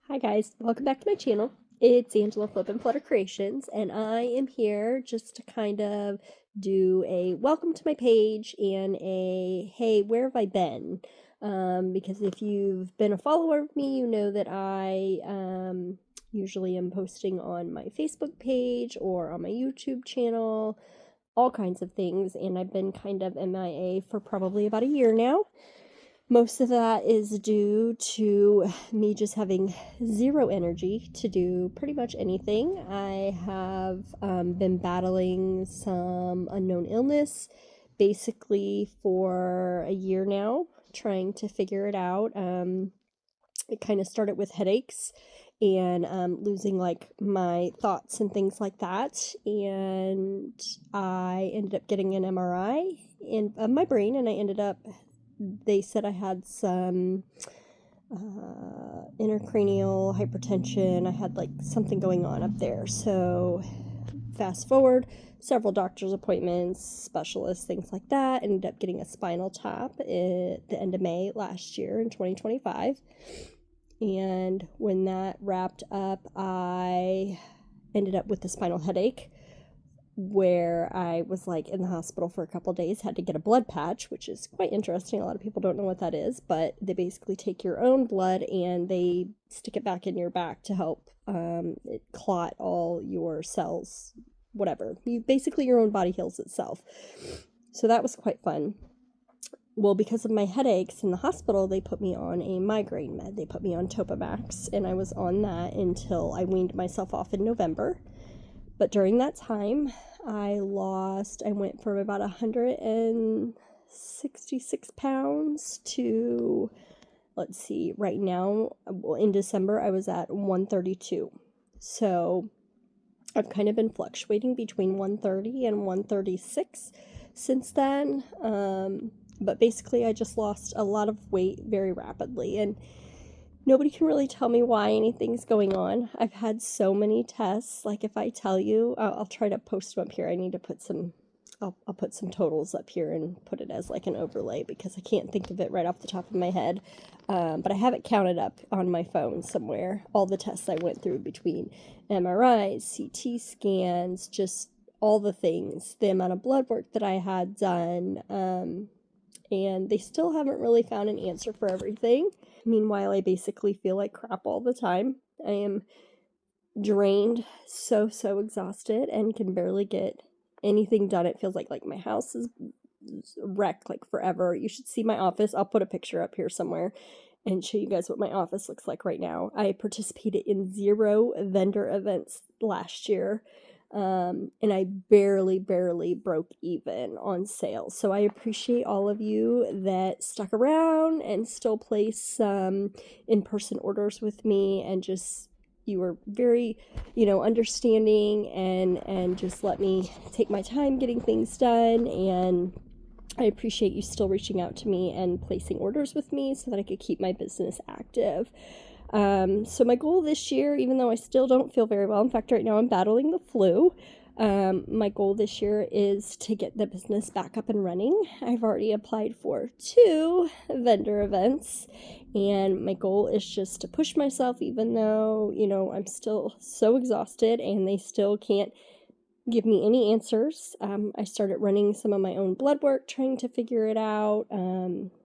Hi guys, welcome back to my channel. It's Angela Flip and Flutter Creations, and I am here just to kind of do a welcome to my page and a hey, where have I been? Because if you've been a follower of me, you know that I usually am posting on my Facebook page or on my YouTube channel, all kinds of things, and I've been kind of MIA for probably about a year now. Most of that is due to me just having zero energy to do pretty much anything. I have been battling some unknown illness basically for a year now, trying to figure it out. It kind of started with headaches and losing like my thoughts and things like that. And I ended up getting an MRI of my brain, and they said I had some intracranial hypertension. I had like something going on up there. So fast forward, several doctor's appointments, specialists, things like that. Ended up getting a spinal tap at the end of May last year in 2025. And when that wrapped up, I ended up with a spinal headache where I was like in the hospital for a couple days, had to get a blood patch, which is quite interesting. A lot of people don't know what that is, but they basically take your own blood and they stick it back in your back to help it clot all your cells, whatever. Basically your own body heals itself. So that was quite fun. Well, because of my headaches in the hospital, they put me on a migraine med. They put me on Topamax, and I was on that until I weaned myself off in November. But during that time, I went from about 166 pounds to, let's see, right now, in December, I was at 132. So I've kind of been fluctuating between 130 and 136 since then. But basically, I just lost a lot of weight very rapidly, and nobody can really tell me why anything's going on. I've had so many tests. Like if I tell you, I'll try to post them up here. I need to put some, I'll put some totals up here and put it as like an overlay because I can't think of it right off the top of my head. But I have it counted up on my phone somewhere. All the tests I went through between MRIs, CT scans, just all the things, the amount of blood work that I had done. And they still haven't really found an answer for everything. Meanwhile, I basically feel like crap all the time. I am drained, so exhausted, and can barely get anything done. It feels like my house is wrecked like forever. You should see my office. I'll put a picture up here somewhere and show you guys what my office looks like right now. I participated in 0 vendor events last year. And I barely broke even on sales. So I appreciate all of you that stuck around and still place some in-person orders with me, and just you were very, understanding and just let me take my time getting things done. And I appreciate you still reaching out to me and placing orders with me so that I could keep my business active. So my goal this year, even though I still don't feel very well, in fact, right now I'm battling the flu. My goal this year is to get the business back up and running. I've already applied for 2 vendor events, and my goal is just to push myself, even though, I'm still so exhausted and they still can't give me any answers. I started running some of my own blood work, trying to figure it out.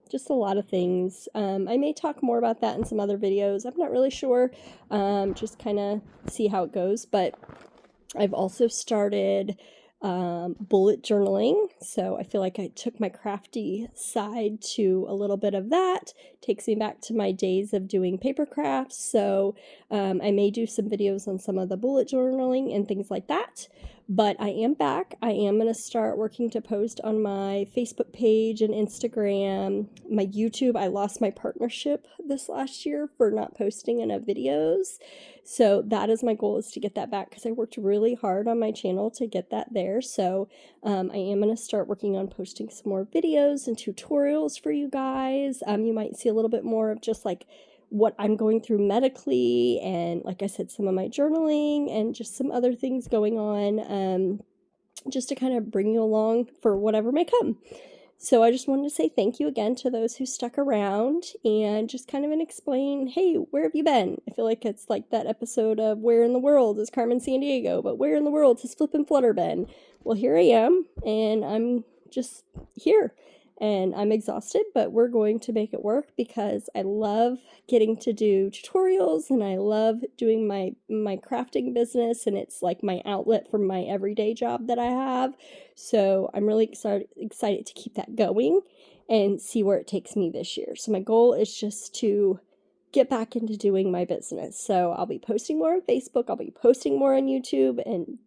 Just a lot of things. I may talk more about that in some other videos. I'm not really sure. Just kind of see how it goes. But I've also started bullet journaling. So I feel like I took my crafty side to a little bit of that. Takes me back to my days of doing paper crafts. So I may do some videos on some of the bullet journaling and things like that. But I am back. I am going to start working to post on my Facebook page and Instagram. My YouTube, I lost my partnership this last year for not posting enough videos. So that is my goal, is to get that back, because I worked really hard on my channel to get that there. So I am going to start working on posting some more videos and tutorials for you guys. You might see a little bit more of just like what I'm going through medically, and like I said, some of my journaling and just some other things going on, just to kind of bring you along for whatever may come. So I just wanted to say thank you again to those who stuck around and just kind of explain, hey, where have you been? I feel like it's like that episode of Where in the World is Carmen Sandiego, but where in the world has Flip and Flutter been? Well, here I am, and I'm just here. And I'm exhausted, but we're going to make it work because I love getting to do tutorials and I love doing my crafting business, and it's like my outlet from my everyday job that I have. So I'm really excited to keep that going and see where it takes me this year. So my goal is just to get back into doing my business. So I'll be posting more on Facebook, I'll be posting more on YouTube and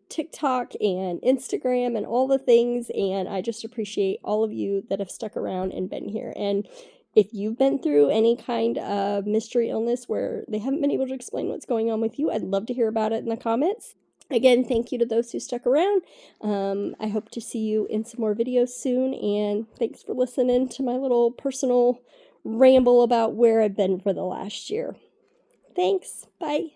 TikTok and Instagram and all the things, and I just appreciate all of you that have stuck around and been here. And if you've been through any kind of mystery illness where they haven't been able to explain what's going on with you, I'd love to hear about it in the comments. Again, thank you to those who stuck around. I hope to see you in some more videos soon, and thanks for listening to my little personal ramble about where I've been for the last year. Thanks. Bye.